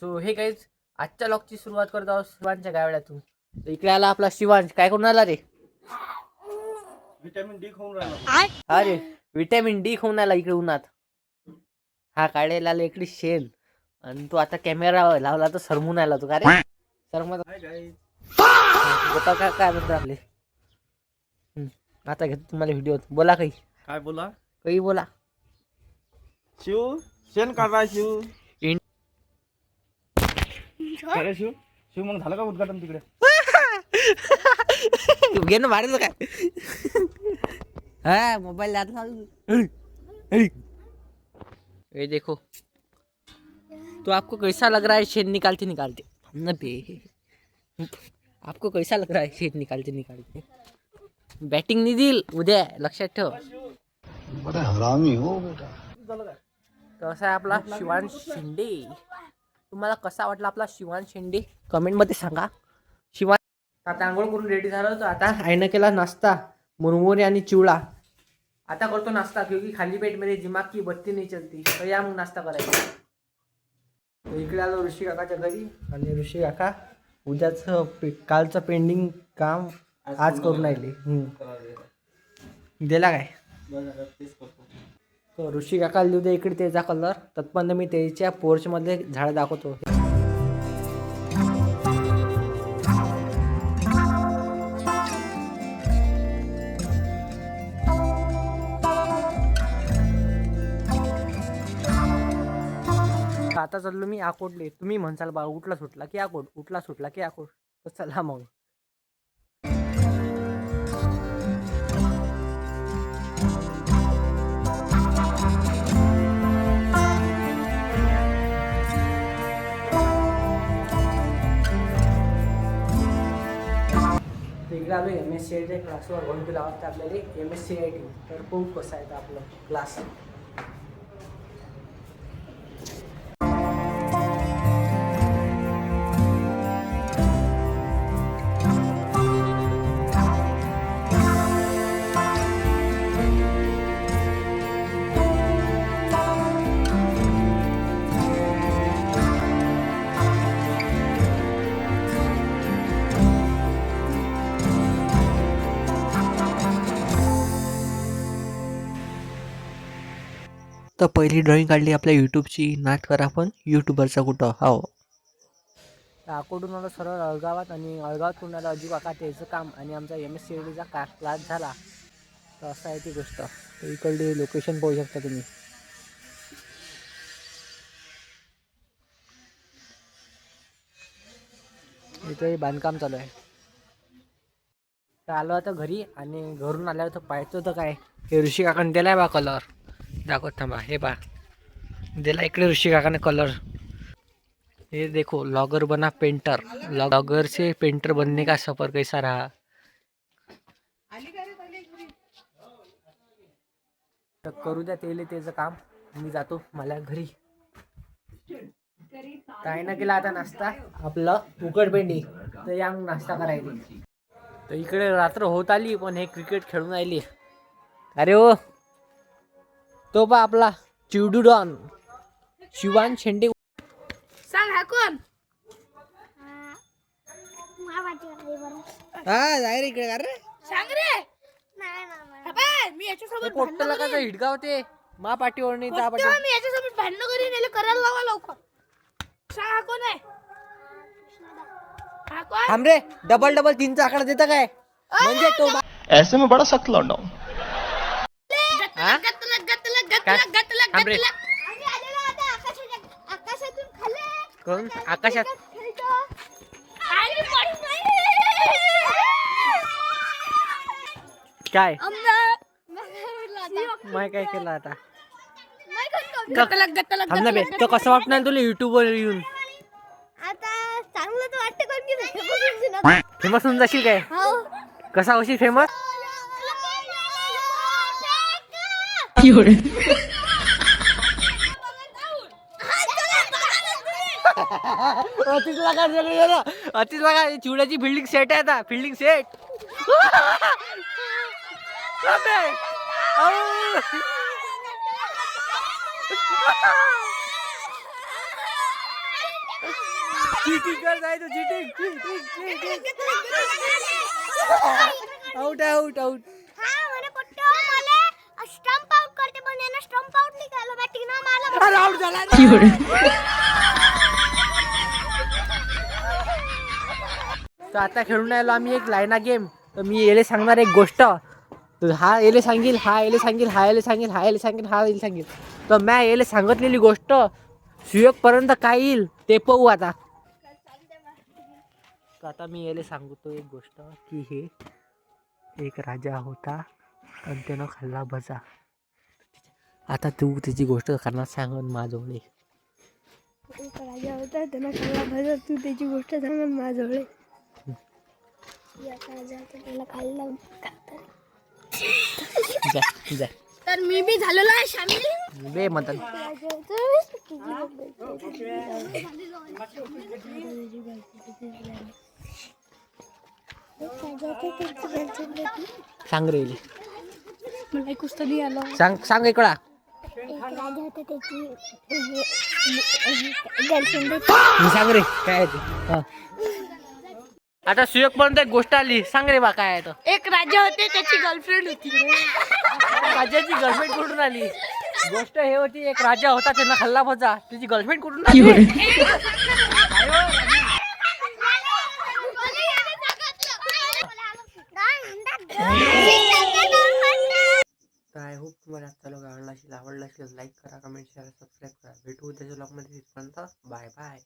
So हे काहीच आजच्या लॉकची सुरुवात करत आहोत शिवांच्या गावड्यातून. तर इकडे आला आपला शिवांश. काय करून आला रे? विटॅमिन डी खाऊन राहिला. अरे विटॅमिन डी खाऊन आला इकडे उन्हात. हा काढायला इकडे शेण आणि तू आता कॅमेरा लावला तर सरमून आला तू. का रे सरमत बता काय म्हणतो आपले. आता घेतो तुम्हाला व्हिडिओ. बोला काही. काय बोला? काही बोला. शिव शेण काढा शिव. काय रे शिव? शिव मग झालं का उद्घाटन तिकडे? घे ना मारायचं काय. हा मोबाईल ये देखो तो आपको कैसा लग रहा है शेन निकालते निकालते न पे. आपको कैसा लग रहा है शेन निकालते निकालते. बॅटिंग नाही देईल उद्या लक्षात ठेव. बड़ा हरामी हो बेटा. कसा आहे आपला शिवांश शेंडे. तुम्हाला कसा वाटला आपला शिवांश शेंडे कमेंट मध्ये सांगा. शिवांश आता आंघोळ करून रेडी झाला होतो. आता आईनं केला नाश्ता मुरमुरे आणि चिवडा. आता करतो नाश्ता क्योंकि खाली पेट मध्ये दिमाग की बत्ती नाही चलती. तर या मग नाश्ता करायचा. इकडे आलो ऋषी काकाच्या घरी आणि ऋषी काका उद्याचं कालचं पेंडिंग काम आज करून राहिले. दिला काय तो ऋषी काका लिहू दे इकडे त्याचा कलर. तत्पंत मी त्याच्या पोर्च मध्ये झाड दाखवतो. आता चाललो मी अकोटले. तुम्ही म्हणसाल बा उठला सुटला की अकोट, उठला सुटला की अकोट. तर चला मग. इकडे आलो MSCIT क्लासवर. घेऊन तुला वाटतं आपल्याला MSCIT. तर खूप कसं आहे आपलं क्लास. तर पहिली ड्रॉइंग काढली आपल्या यूट्यूबची. नाट करा आपण यूट्यूबरचा कुठं. हो अकोटून आलो सरळ अळगावात आणि अळगावात कोण आलं अजू काका त्याचं काम आणि आमचा MSCITचा क्लास झाला. तर असं आहे ती गोष्ट. तर इकडली लोकेशन पाहू शकता तुम्ही. इथे बांधकाम चालू आहे. तर आलो आता घरी आणि घरून आल्यावर तर पाहायचं होतं काय हे ऋषी काकाने दिलाय बा कलर. दाखवत थांबा. हे बा दिला इकडे ऋषी काकाने कलर. ये देखो लॉगर बना पेंटर. लॉगर से पेंटर बनने का सफर कैसा रहा. तर करू द्या तेले त्याचं काम. मी जातो मला घरी. काय ना केला आता नाश्ता आपलं उकडपेंडी. तर या मग नाश्ता करायची. तर इकडे रात्र होत आली पण हे क्रिकेट खेळून राहिली. अरे ओ तो बा आपला चिवडू डॉन शिवांश शेंडे. सांग हा कोण? हा जाय रे इकडे. का रे सांग रे. बाबा, मी याच्यासोबत पोट्टला का हिडका होते मा पाठीवर नाही त्या पाठी. मी याच्यासोबत भांडण करीन. याला करायला लावा लवकर. सांग हा कोण आहे? हा कोण? थांब रे. डबल डबल 3चा आकडा देता काय म्हणजे तो ऐसे में बड़ा सख्त लौंडा हूं. हा? काय? थांब रे. आम्ही आलेलो आता आकाशातून खाली. कोण आकाशात खेळतो. आणि पण नाही. काय नाही माय काय केलं आता. गतलक थांब ना बे. तो कसं वाटणार तुला युट्यूब वर येऊन. आता चांगलं तर वाटतं कारण की फेमस फेमस होऊन जाशील काय. हो. कसा होशील फेमस. अतिच बघा चिवड्याची बिल्डिंग सेट आहे आता. Fielding set. चीटिंग करत आहे तू चीटिंग आउट आउट आउट हा म्हणे पोट्टो मला स्टंप आउट करते पण यानं स्टंप आउट नाही केलं बॅटिंग ना मला आउट झाला तर आता खेळून राहिलो आम्ही एक लाईना गेम. तर मी याले सांगणार एक गोष्ट. तर हा याले सांगेल, हा याले सांगेल, हा याले सांगेल, हा याले सांगेल, हा याले सांगेल. तर मी याले सांगितलेली गोष्ट सुयोगपर्यंत काय येईल ते पाहू आता. तर आता मी याले सांगतो एक गोष्ट की हे एक राजा होता आणि त्यानं खाल्ला भजा. आता तू त्याची गोष्ट करणार सांग माझजवळ. एक राजा होता त्यानं खाल्ला भजा. तू त्याची गोष्ट सांग माझ्याजवळ. राजा होता त्याला खाल्ला जा जा तर मी बी झालेलो आहे शामिल. बे मदन. सांग रे इले. मला कुस्ता नाही आला. सांग इकडा. एक राजा होता त्याची गर्लफ्रेंड मी सांग रे काय आहे ते. हा. आता सुयोग पर्यंत एक गोष्ट आली. सांग रे बा काय आहे तर. एक राजा होते त्याची गर्लफ्रेंड होती. राजाची गर्लफ्रेंड कुठून आली. गोष्ट हे होती एक राजा होता त्यांना खाल्ला भजा. त्याची गर्लफ्रेंड कुठून आली. आय होप तुम्हाला आजचा व्लॉग आवडला असेल लाईक करा, कमेंट करा, सबस्क्राईब करा. भेटू उद्याच्या व्लॉगमध्ये. तिथपर्यंत बाय बाय.